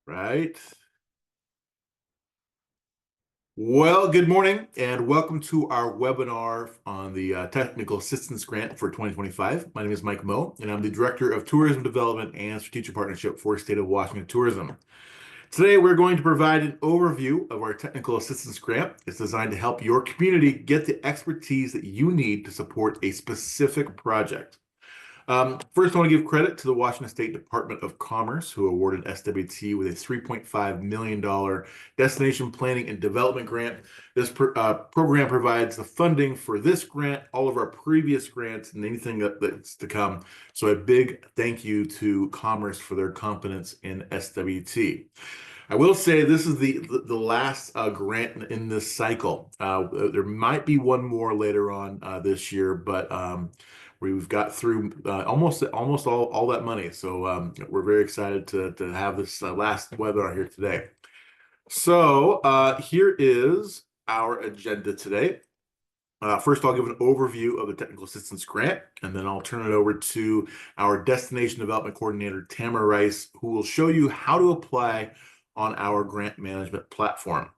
Right. Well, good morning and welcome to our webinar on the Technical Assistance Grant for 2025. My name is Mike Moe, and I'm the Director of Tourism Development and Strategic Partnership for State of Washington Tourism. Today, we're going to provide an overview of our Technical Assistance Grant. It's designed to help your community get the expertise that you need to support a specific project. First, I want to give credit to the Washington State Department of Commerce, who awarded SWT with a $3.5 million Destination Planning and Development Grant. This program provides the funding for this grant, all of our previous grants, and anything that's to come. So a big thank you to Commerce for their confidence in SWT. I will say this is the last grant in this cycle. There might be one more later on this year, but we've got through almost all that money. So we're very excited to have this last webinar here today. So here is our agenda today. First, I'll give an overview of the Technical Assistance Grant, and then I'll turn it over to our Destination Development Coordinator, Tamara Rice, who will show you how to apply on our grant management platform.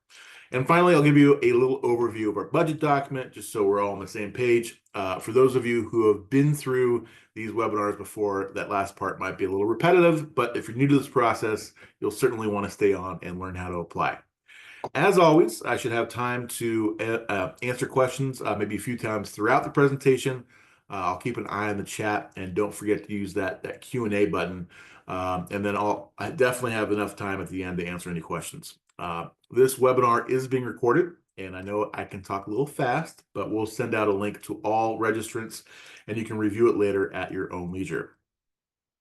And finally, I'll give you a little overview of our budget document, just so we're all on the same page. For those of you who have been through these webinars before, that last part might be a little repetitive, but if you're new to this process, you'll certainly want to stay on and learn how to apply. As always, I should have time to answer questions maybe a few times throughout the presentation. I'll keep an eye on the chat, and don't forget to use that Q&A button. And then I definitely have enough time at the end to answer any questions. This webinar is being recorded, and I know I can talk a little fast, but we'll send out a link to all registrants, and you can review it later at your own leisure.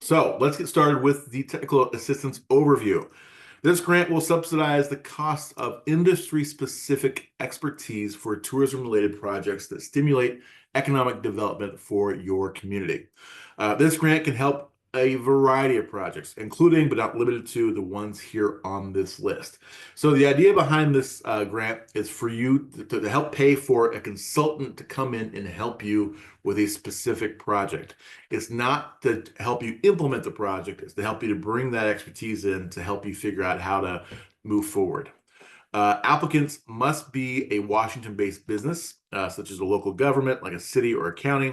So let's get started with the technical assistance overview. This grant will subsidize the cost of industry-specific expertise for tourism-related projects that stimulate economic development for your community. This grant can help a variety of projects, including but not limited to the ones here on this list. So the idea behind this grant is for you to help pay for a consultant to come in and help you with a specific project. It's not to help you implement the project, it's to help you to bring that expertise in to help you figure out how to move forward. Applicants must be a Washington-based business, such as a local government, like a city or a county,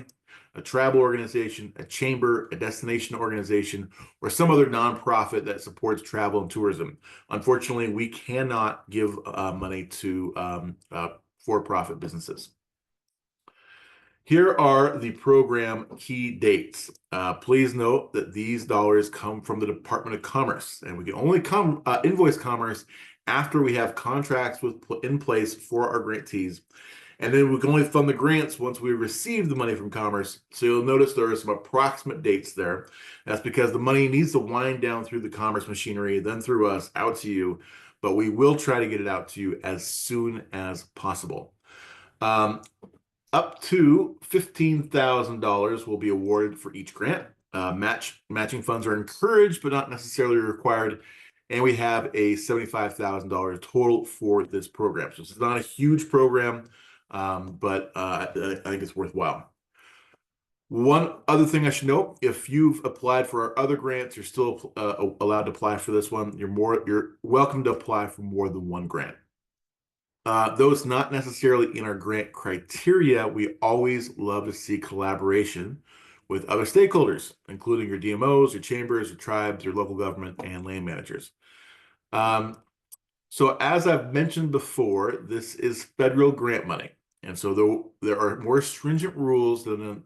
a travel organization, a chamber, a destination organization, or some other nonprofit that supports travel and tourism. Unfortunately, we cannot give money to for-profit businesses. Here are the program key dates. Please note that these dollars come from the Department of Commerce, and we can only invoice Commerce after we have contracts in place for our grantees. And then we can only fund the grants once we receive the money from Commerce. So you'll notice there are some approximate dates there. That's because the money needs to wind down through the Commerce machinery, then through us, out to you. But we will try to get it out to you as soon as possible. Up to $15,000 will be awarded for each grant. Matching funds are encouraged, but not necessarily required. And we have a $75,000 total for this program. So it's not a huge program, but I think it's worthwhile. One other thing I should note, if you've applied for our other grants, you're still allowed to apply for this one. You're welcome to apply for more than one grant. Though it's not necessarily in our grant criteria, we always love to see collaboration with other stakeholders, including your DMOs, your chambers, your tribes, your local government, and land managers. So as I've mentioned before, this is federal grant money. And so there are more stringent rules than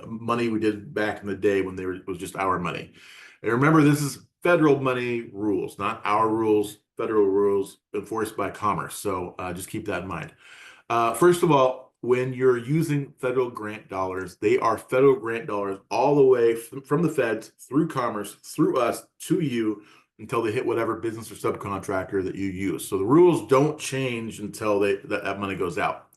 money we did back in the day when it was just our money. And remember, this is federal money rules, not our rules, federal rules enforced by Commerce. So just keep that in mind. First of all, when you're using federal grant dollars, they are federal grant dollars all the way from the feds through Commerce, through us, to you, until they hit whatever business or subcontractor that you use. So the rules don't change until that money goes out.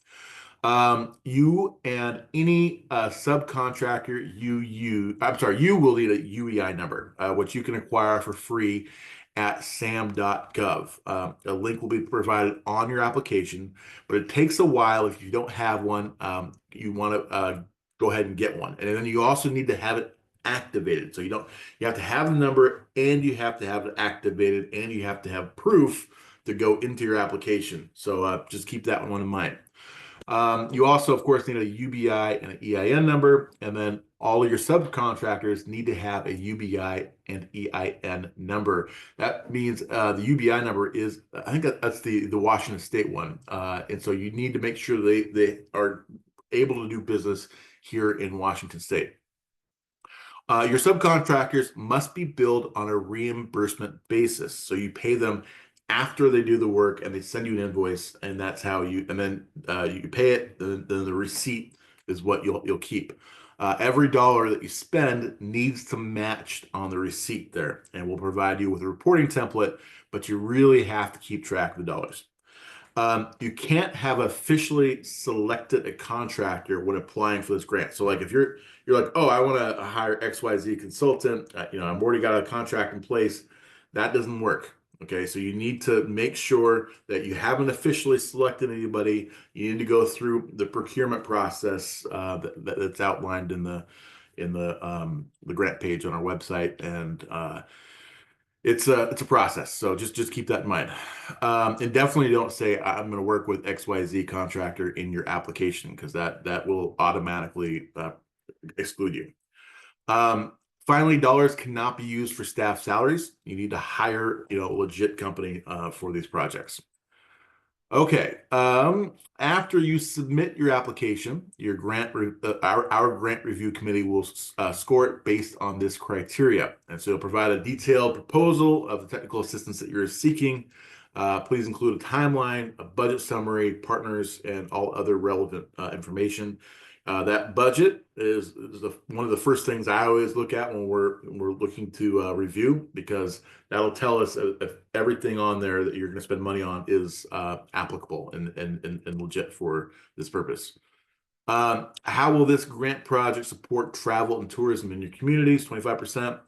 You and any subcontractor you will need a UEI number, which you can acquire for free at sam.gov. A link will be provided on your application, but it takes a while. If you don't have one, you want to go ahead and get one. And then you also need to have it activated. So you have to have the number, and you have to have it activated, and you have to have proof to go into your application. So just keep that one in mind. You also, of course, need a UBI and an EIN number, and then all of your subcontractors need to have a UBI and EIN number. That means the UBI number is, I think that's the Washington State one, and so you need to make sure they are able to do business here in Washington State. Your subcontractors must be billed on a reimbursement basis. So you pay them after they do the work and they send you an invoice, and that's how and then you pay it, then the receipt is what you'll keep. Every dollar that you spend needs to match on the receipt there, and we'll provide you with a reporting template, but you really have to keep track of the dollars. You can't have officially selected a contractor when applying for this grant. So like if you're like, oh, I want to hire XYZ consultant, I've already got a contract in place. That doesn't work. Okay, so you need to make sure that you haven't officially selected anybody. You need to go through the procurement process that's outlined in the grant page on our website, and it's a process, so just keep that in mind. And definitely don't say I'm going to work with XYZ contractor in your application, because that will automatically exclude you. Finally, dollars cannot be used for staff salaries. You need to hire a legit company for these projects. Okay. After you submit your application, your our grant review committee will score it based on this criteria, and so it'll provide a detailed proposal of the technical assistance that you're seeking. Please include a timeline, a budget summary, partners, and all other relevant information. That budget is one of the first things I always look at when we're looking to review, because that'll tell us if everything on there that you're going to spend money on is applicable and legit for this purpose. How will this grant project support travel and tourism in your communities? 25%.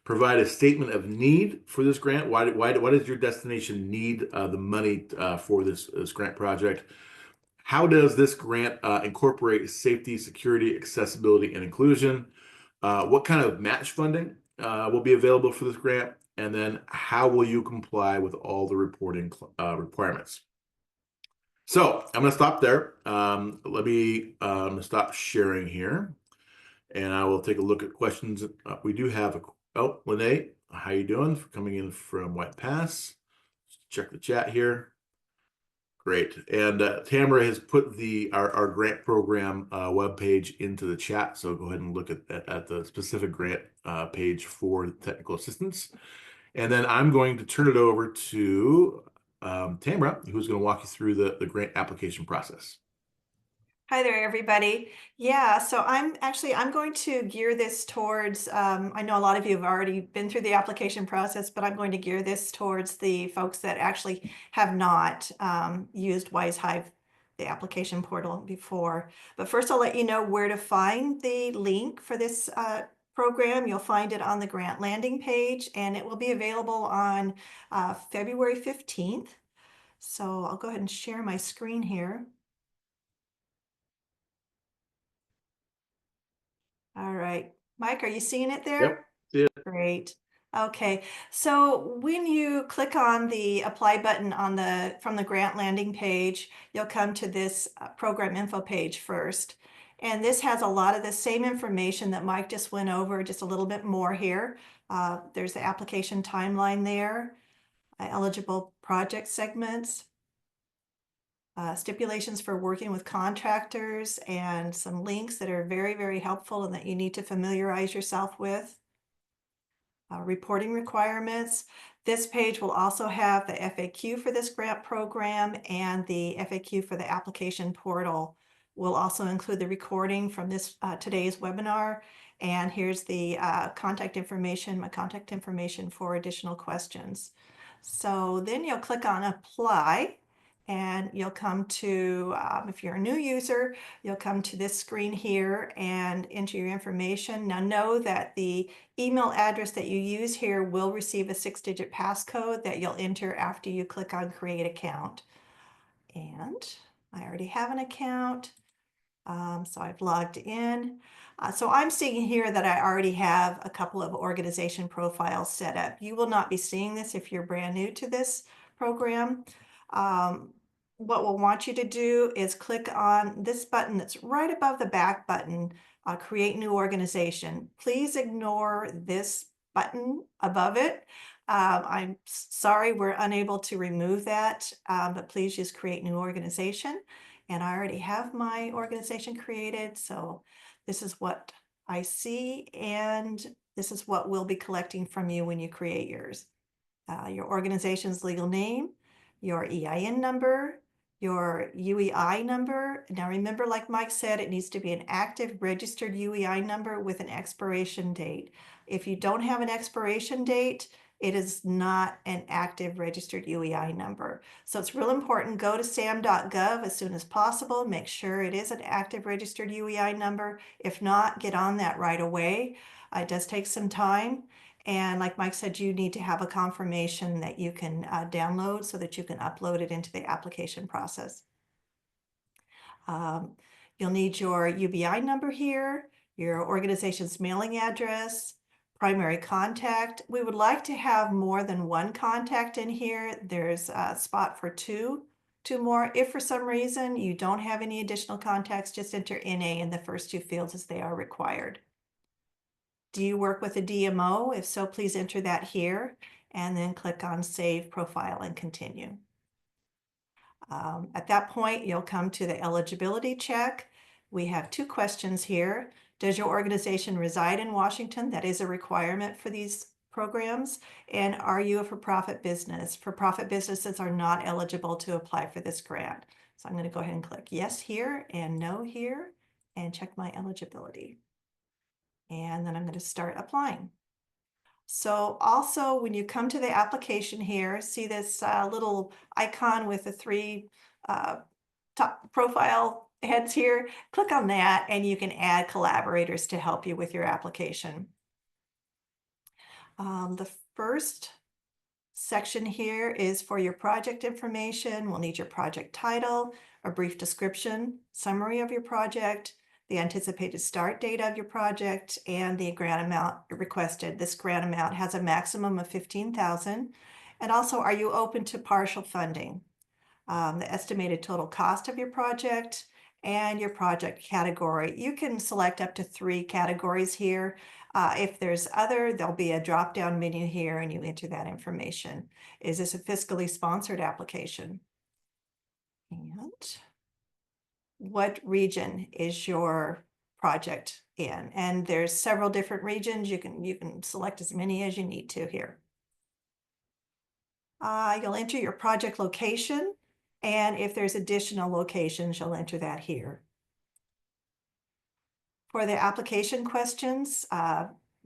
Provide a statement of need for this grant. Why does your destination need the money for this grant project? How does this grant incorporate safety, security, accessibility, and inclusion? What kind of match funding will be available for this grant? And then how will you comply with all the reporting requirements? So I'm going to stop there. I'm going to stop sharing here, and I will take a look at questions. We do have Lene, how you doing? For coming in from White Pass. Check the chat here. Great. And Tamara has put our grant program webpage into the chat. So go ahead and look at the specific grant page for technical assistance. And then I'm going to turn it over to Tamara, who's going to walk you through the grant application process. Hi there, everybody. Yeah, so I'm going to gear this towards, I know a lot of you have already been through the application process, but I'm going to gear this towards the folks that actually have not used WiseHive, the application portal, before. But first, I'll let you know where to find the link for this program. You'll find it on the grant landing page, and it will be available on February 15th. So I'll go ahead and share my screen here. All right. Mike, are you seeing it there? Yep. Yeah. Great. Okay. So when you click on the apply button from the grant landing page, you'll come to this program info page first. And this has a lot of the same information that Mike just went over, just a little bit more here. There's the application timeline there, eligible project segments, stipulations for working with contractors, and some links that are very, very helpful and that you need to familiarize yourself with. Reporting requirements. This page will also have the FAQ for this grant program, and the FAQ for the application portal. We'll also include the recording from this today's webinar, and here's the contact information, my contact information for additional questions. So then you'll click on apply, and you'll come to, if you're a new user, you'll come to this screen here and enter your information. Now know that the email address that you use here will receive a 6-digit passcode that you'll enter after you click on create account. And I already have an account, so I've logged in. So I'm seeing here that I already have a couple of organization profiles set up. You will not be seeing this if you're brand new to this program. What we'll want you to do is click on this button that's right above the back button, Create New Organization. Please ignore this button above it. I'm sorry we're unable to remove that, but please just create new organization. And I already have my organization created, so this is what I see, and this is what we'll be collecting from you when you create yours. Your organization's legal name, your EIN number, your UEI number. Now remember, like Mike said, it needs to be an active registered UEI number with an expiration date. If you don't have an expiration date, it is not an active registered UEI number. So it's real important, go to sam.gov as soon as possible, make sure it is an active registered UEI number. If not, get on that right away. It does take some time. And like Mike said, you need to have a confirmation that you can download so that you can upload it into the application process. You'll need your UBI number here, your organization's mailing address, primary contact. We would like to have more than one contact in here. There's a spot for two more. If for some reason you don't have any additional contacts, just enter NA in the first two fields as they are required. Do you work with a DMO? If so, please enter that here and then click on Save Profile and Continue. At that point, you'll come to the eligibility check. We have two questions here. Does your organization reside in Washington? That is a requirement for these programs. And are you a for-profit business? For-profit businesses are not eligible to apply for this grant. So I'm going to go ahead and click yes here and no here and check my eligibility. And then I'm going to start applying. So also when you come to the application here, see this little icon with the three top profile heads here, click on that and you can add collaborators to help you with your application. The first section here is for your project information. We'll need your project title, a brief description, summary of your project, the anticipated start date of your project, and the grant amount requested. This grant amount has a maximum of $15,000. And also, are you open to partial funding? The estimated total cost of your project and your project category. You can select up to 3 categories here. If there's other, there'll be a drop-down menu here and you enter that information. Is this a fiscally sponsored application? And what region is your project in? And there's several different regions. You can select as many as you need to here. You'll enter your project location, and if there's additional locations, you'll enter that here. For the application questions,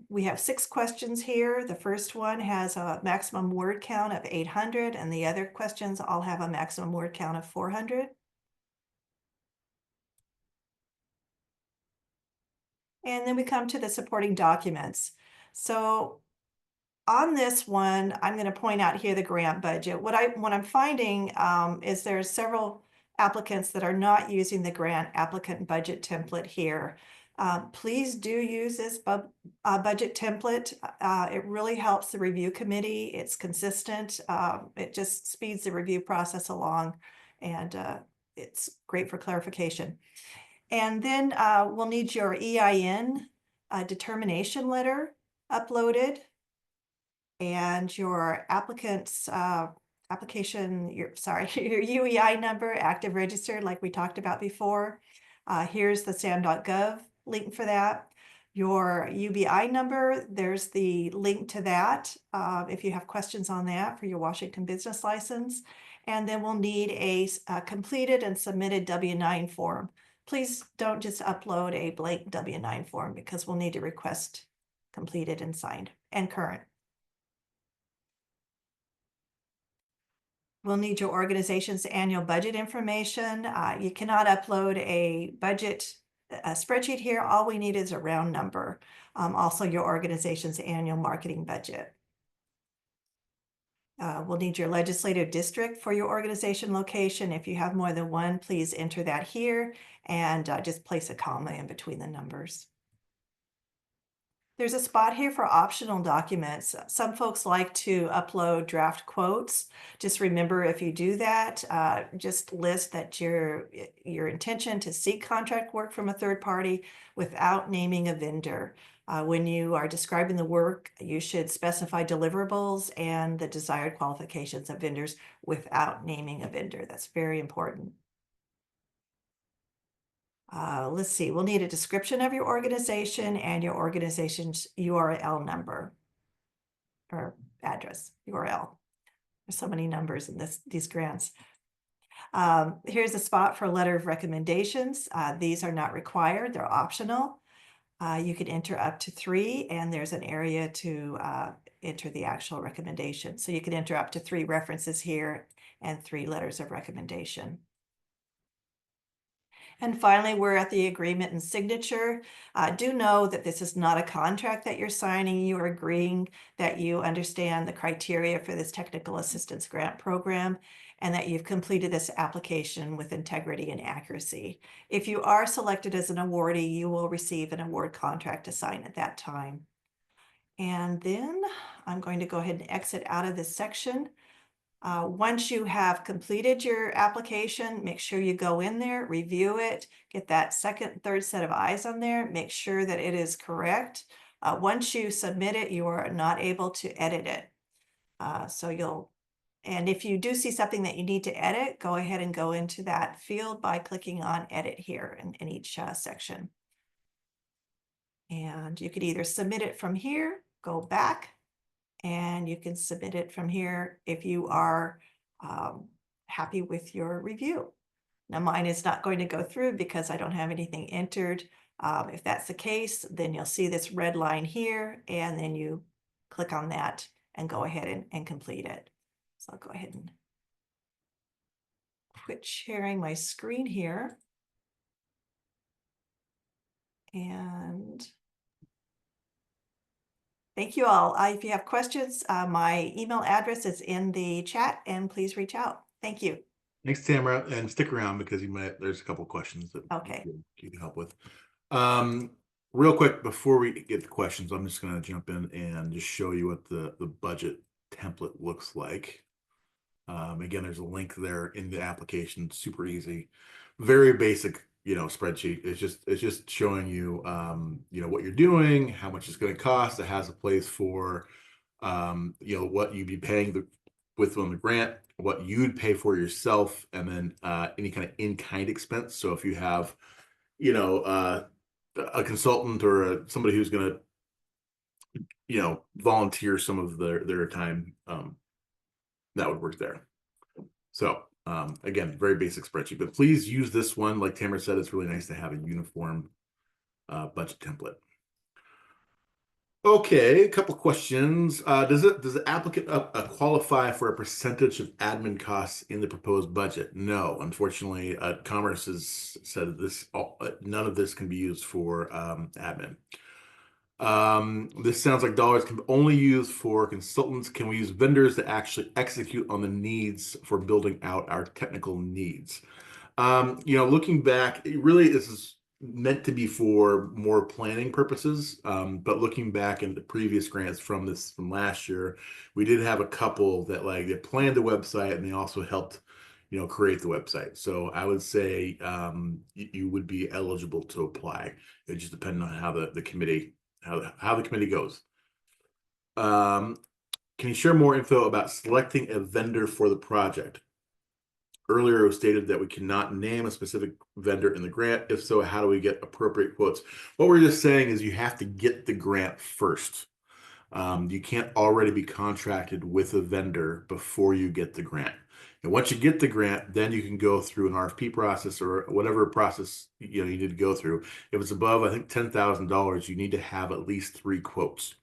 we have 6 questions here. The first one has a maximum word count of 800, and the other questions all have a maximum word count of 400. And then we come to the supporting documents. So on this one, I'm going to point out here the grant budget. What I'm finding is there's several applicants that are not using the grant applicant budget template here. Please do use this budget template. It really helps the review committee. It's consistent. It just speeds the review process along, and it's great for clarification. And then we'll need your EIN determination letter uploaded, and your applicant's application, your UEI number, active registered, like we talked about before. Here's the sam.gov link for that. Your UBI number, there's the link to that if you have questions on that for your Washington business license. And then we'll need a completed and submitted W-9 form. Please don't just upload a blank W-9 form because we'll need to request completed and signed and current. We'll need your organization's annual budget information. You cannot upload a budget spreadsheet here. All we need is a round number. Also your organization's annual marketing budget. We'll need your legislative district for your organization location. If you have more than one, please enter that here and just place a comma in between the numbers. There's a spot here for optional documents. Some folks like to upload draft quotes. Just remember, if you do that, just list that your intention to seek contract work from a third party without naming a vendor. When you are describing the work, you should specify deliverables and the desired qualifications of vendors without naming a vendor. That's very important. Let's see, we'll need a description of your organization and your organization's URL number or address, URL. There's so many numbers in these grants. Here's a spot for a letter of recommendations. These are not required, they're optional. You can enter up to 3, and there's an area to enter the actual recommendation. So you can enter up to 3 references here and 3 letters of recommendation. And finally, we're at the agreement and signature. Do know that this is not a contract that you're signing. You are agreeing that you understand the criteria for this technical assistance grant program and that you've completed this application with integrity and accuracy. If you are selected as an awardee, you will receive an award contract to sign at that time. And then I'm going to go ahead and exit out of this section. Once you have completed your application, make sure you go in there, review it, get that second, third set of eyes on there, make sure that it is correct. Once you submit it, you are not able to edit it. And if you do see something that you need to edit, go ahead and go into that field by clicking on edit here in each section. And you could either submit it from here, go back, and you can submit it from here if you are happy with your review. Now mine is not going to go through because I don't have anything entered. If that's the case, then you'll see this red line here, and then you click on that and go ahead and complete it. So I'll go ahead and quit sharing my screen here. And thank you all. If you have questions, my email address is in the chat, and please reach out. Thank you. Thanks, Tamara, and stick around because there's a couple questions that Okay. you can help with. Real quick, before we get to questions, I'm just going to jump in and just show you what the budget template looks like. Again, there's a link there in the application, super easy, very basic, spreadsheet. It's just showing you, what you're doing, how much it's going to cost. It has a place for, what you'd be paying on the grant, what you'd pay for yourself, and then any kind of in-kind expense. So if you have, a consultant or somebody who's going to, volunteer some of their time, that would work there. So again, very basic spreadsheet, but please use this one. Like Tamara said, it's really nice to have a uniform budget template. Okay, a couple questions. Does the applicant qualify for a percentage of admin costs in the proposed budget? No, unfortunately, Commerce has said this. None of this can be used for admin. This sounds like dollars can only use for consultants. Can we use vendors to actually execute on the needs for building out our technical needs? Looking back, this is meant to be for more planning purposes. But looking back into previous grants from last year, we did have a couple that they planned the website and they also helped, create the website. So I would say you would be eligible to apply. It just depends on how the committee how the committee goes. Can you share more info about selecting a vendor for the project? Earlier, it was stated that we cannot name a specific vendor in the grant. If so, how do we get appropriate quotes? What we're just saying is you have to get the grant first. You can't already be contracted with a vendor before you get the grant. And once you get the grant, then you can go through an RFP process or whatever process you need to go through. If it's above, I think, $10,000, you need to have at least 3 quotes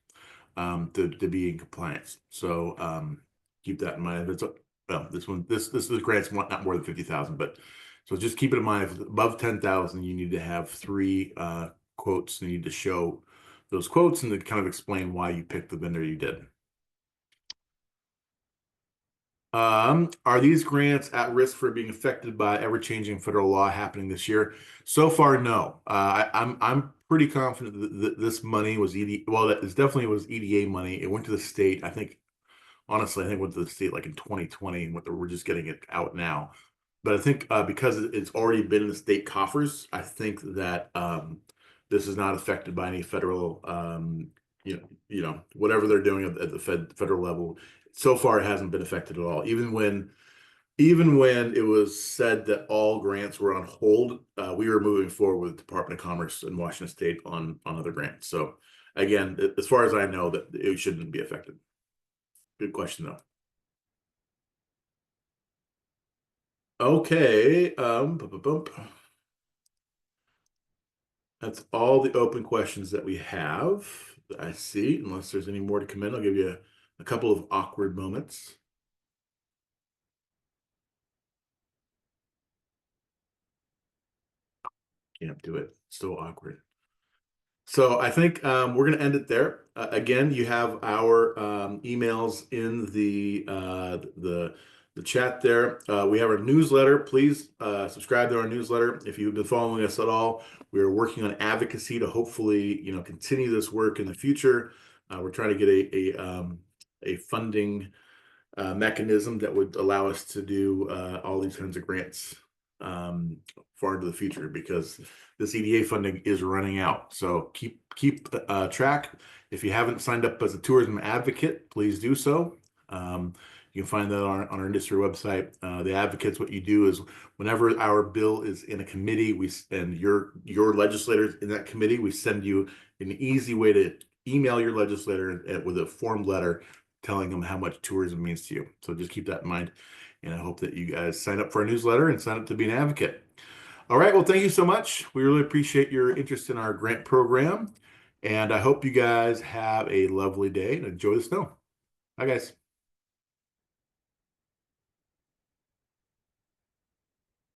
to be in compliance. So keep that in mind. If it's this grant's not more than 50,000, but so just keep it in mind. If it's above 10,000, you need to have 3 quotes. You need to show those quotes and to kind of explain why you picked the vendor you did. Are these grants at risk for being affected by ever-changing federal law happening this year? So far, no. I'm pretty confident that this money was well, that is definitely was EDA money. It went to the state. I think, honestly, I think it went to the state like in 2020, and we're just getting it out now. But I think because it's already been in the state coffers, I think that this is not affected by any federal, whatever they're doing at the federal level. So far, it hasn't been affected at all. Even when it was said that all grants were on hold, we were moving forward with the Department of Commerce in Washington State on other grants. So again, as far as I know, that it shouldn't be affected. Good question though. Okay, that's all the open questions that we have that I see. Unless there's any more to come in, I'll give you a couple of awkward moments. Can't do it. So awkward. So I think we're going to end it there. Again, you have our emails in the chat there. We have our newsletter. Please subscribe to our newsletter. If you've been following us at all, we are working on advocacy to hopefully continue this work in the future. We're trying to get a funding mechanism that would allow us to do all these kinds of grants far into the future, because this EDA funding is running out. So keep track. If you haven't signed up as a tourism advocate, please do so. You can find that on our industry website. The advocates, what you do is whenever our bill is in a committee, and your legislators in that committee, we send you an easy way to email your legislator with a form letter telling them how much tourism means to you. So just keep that in mind. And I hope that you guys sign up for our newsletter and sign up to be an advocate. All right. Well, thank you so much. We really appreciate your interest in our grant program. And I hope you guys have a lovely day and enjoy the snow. Bye, guys.